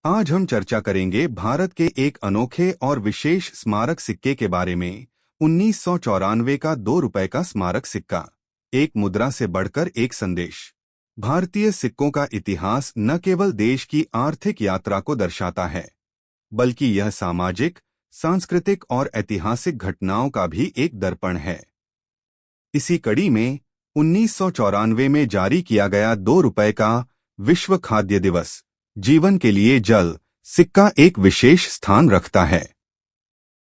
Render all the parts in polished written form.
आज हम चर्चा करेंगे भारत के एक अनोखे और विशेष स्मारक सिक्के के बारे में। 1994 का 2 रुपए का स्मारक सिक्का, एक मुद्रा से बढ़कर एक संदेश। भारतीय सिक्कों का इतिहास न केवल देश की आर्थिक यात्रा को दर्शाता है, बल्कि यह सामाजिक, सांस्कृतिक और ऐतिहासिक घटनाओं का भी एक दर्पण है। इसी कड़ी में 1994 में जारी किया गया 2 रुपए का विश्व खाद्य दिवस जीवन के लिए जल सिक्का एक विशेष स्थान रखता है।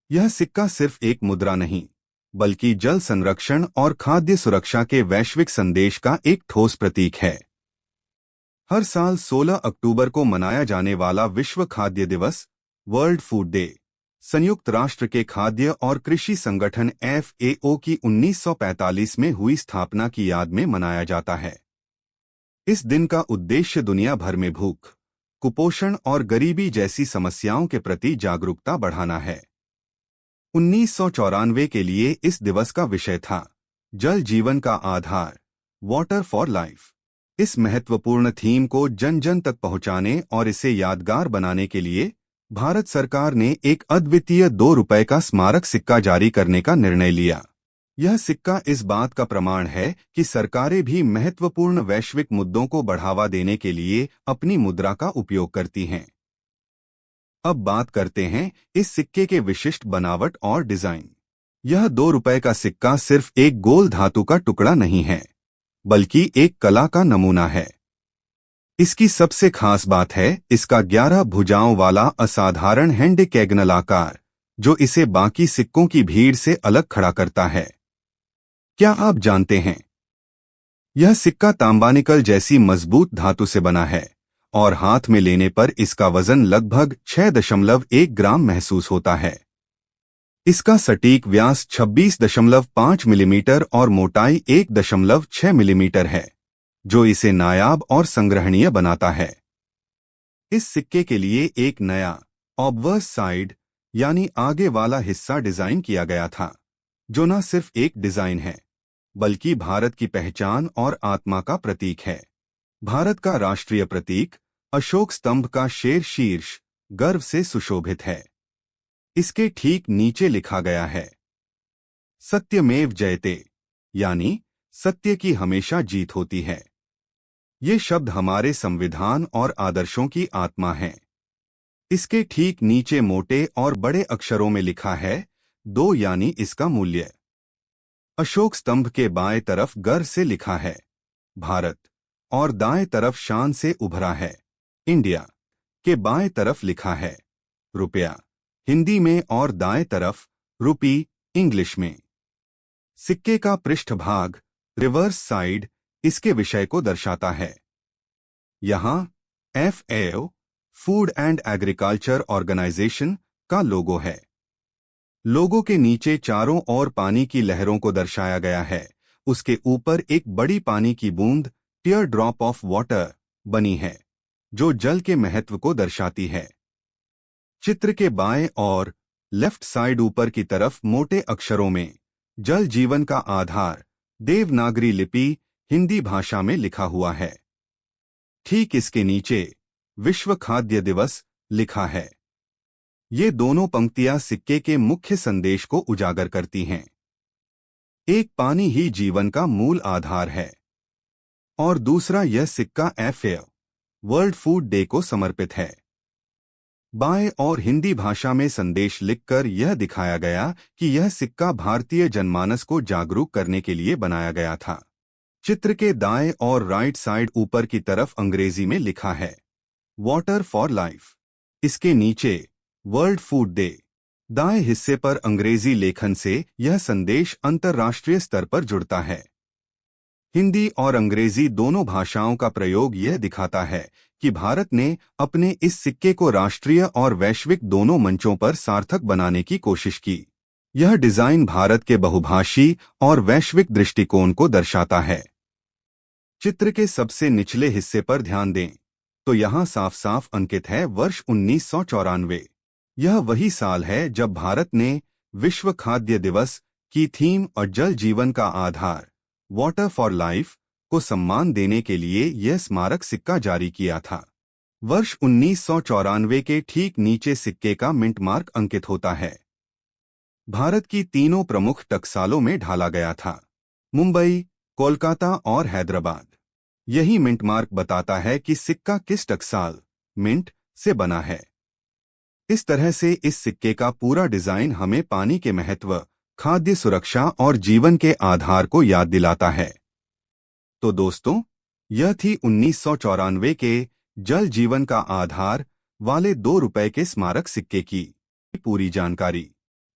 यह सिक्का सिर्फ एक मुद्रा नहीं, बल्कि जल संरक्षण और खाद्य सुरक्षा के वैश्विक संदेश का एक ठोस प्रतीक है। हर साल 16 अक्टूबर को मनाया जाने वाला विश्व खाद्य दिवस, वर्ल्ड फूड डे, संयुक्त राष्ट्र के खाद्य और कृषि संगठन FAO की 1945 में हुई स्थापना की याद में मनाया जाता है। इस दिन का उद्देश्य दुनिया भर में भूख, कुपोषण और गरीबी जैसी समस्याओं के प्रति जागरूकता बढ़ाना है। 1994 के लिए इस दिवस का विषय था जल जीवन का आधार, वाटर फॉर लाइफ। इस महत्वपूर्ण थीम को जन जन तक पहुंचाने और इसे यादगार बनाने के लिए भारत सरकार ने एक अद्वितीय 2 रुपए का स्मारक सिक्का जारी करने का निर्णय लिया। यह सिक्का इस बात का प्रमाण है कि सरकारें भी महत्वपूर्ण वैश्विक मुद्दों को बढ़ावा देने के लिए अपनी मुद्रा का उपयोग करती हैं। अब बात करते हैं इस सिक्के के विशिष्ट बनावट और डिजाइन। यह 2 रुपए का सिक्का सिर्फ एक गोल धातु का टुकड़ा नहीं है, बल्कि एक कला का नमूना है। इसकी सबसे खास बात है इसका 11 भुजाओं वाला असाधारण हेक्सागोनल आकार, जो इसे बाकी सिक्कों की भीड़ से अलग खड़ा करता है। क्या आप जानते हैं, यह सिक्का तांबा निकल जैसी मजबूत धातु से बना है और हाथ में लेने पर इसका वजन लगभग 6.1 ग्राम महसूस होता है। इसका सटीक व्यास 26.5 मिलीमीटर और मोटाई 1.6 मिलीमीटर है, जो इसे नायाब और संग्रहणीय बनाता है। इस सिक्के के लिए एक नया ऑब्वर्स साइड यानी आगे वाला हिस्सा डिजाइन किया गया था, जो न सिर्फ एक डिजाइन है, बल्कि भारत की पहचान और आत्मा का प्रतीक है। भारत का राष्ट्रीय प्रतीक अशोक स्तंभ का शेर शीर्ष गर्व से सुशोभित है। इसके ठीक नीचे लिखा गया है सत्यमेव जयते, यानी सत्य की हमेशा जीत होती है। ये शब्द हमारे संविधान और आदर्शों की आत्मा हैं। इसके ठीक नीचे मोटे और बड़े अक्षरों में लिखा है 2, यानी इसका मूल्य। अशोक स्तंभ के बाएं तरफ गर्व से लिखा है भारत और दाएं तरफ शान से उभरा है इंडिया। के बाएं तरफ लिखा है रुपया हिंदी में और दाएं तरफ रुपी इंग्लिश में। सिक्के का पृष्ठभाग रिवर्स साइड इसके विषय को दर्शाता है। यहाँ FAO food and agriculture organization का लोगो है। लोगो के नीचे चारों ओर पानी की लहरों को दर्शाया गया है। उसके ऊपर एक बड़ी पानी की बूंद टीयर ड्रॉप ऑफ वाटर बनी है, जो जल के महत्व को दर्शाती है। चित्र के बाएं और लेफ्ट साइड ऊपर की तरफ मोटे अक्षरों में जल जीवन का आधार देवनागरी लिपि हिंदी भाषा में लिखा हुआ है। ठीक इसके नीचे विश्व खाद्य दिवस लिखा है। ये दोनों पंक्तियां सिक्के के मुख्य संदेश को उजागर करती हैं। एक, पानी ही जीवन का मूल आधार है, और दूसरा, यह सिक्का FAO वर्ल्ड फूड डे को समर्पित है। बाएं और हिंदी भाषा में संदेश लिखकर यह दिखाया गया कि यह सिक्का भारतीय जनमानस को जागरूक करने के लिए बनाया गया था। चित्र के दाएं और राइट साइड ऊपर की तरफ अंग्रेजी में लिखा है वाटर फॉर लाइफ। इसके नीचे वर्ल्ड फूड डे। दाएं हिस्से पर अंग्रेजी लेखन से यह संदेश अंतर्राष्ट्रीय स्तर पर जुड़ता है। हिंदी और अंग्रेजी दोनों भाषाओं का प्रयोग यह दिखाता है कि भारत ने अपने इस सिक्के को राष्ट्रीय और वैश्विक दोनों मंचों पर सार्थक बनाने की कोशिश की। यह डिजाइन भारत के बहुभाषी और वैश्विक दृष्टिकोण को दर्शाता है। चित्र के सबसे निचले हिस्से पर ध्यान दें तो यहाँ साफ साफ अंकित है वर्ष 1994। यह वही साल है जब भारत ने विश्व खाद्य दिवस की थीम और जल जीवन का आधार वाटर फॉर लाइफ को सम्मान देने के लिए यह स्मारक सिक्का जारी किया था। वर्ष 1994 के ठीक नीचे सिक्के का मिंट मार्क अंकित होता है। भारत की तीनों प्रमुख टकसालों में ढाला गया था, मुंबई, कोलकाता और हैदराबाद। यही मिंट मार्क बताता है कि सिक्का किस टकसाल, मिंट, से बना है। इस तरह से इस सिक्के का पूरा डिजाइन हमें पानी के महत्व, खाद्य सुरक्षा और जीवन के आधार को याद दिलाता है। तो दोस्तों, यह थी 1994 के जल जीवन का आधार वाले 2 रुपए के स्मारक सिक्के की पूरी जानकारी।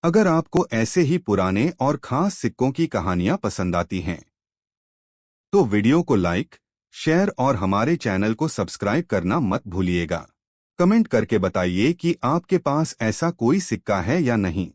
अगर आपको ऐसे ही पुराने और खास सिक्कों की कहानियां पसंद आती हैं, तो वीडियो को लाइक, शेयर और हमारे चैनल को सब्सक्राइब करना मत भूलिएगा। कमेंट करके बताइए कि आपके पास ऐसा कोई सिक्का है या नहीं।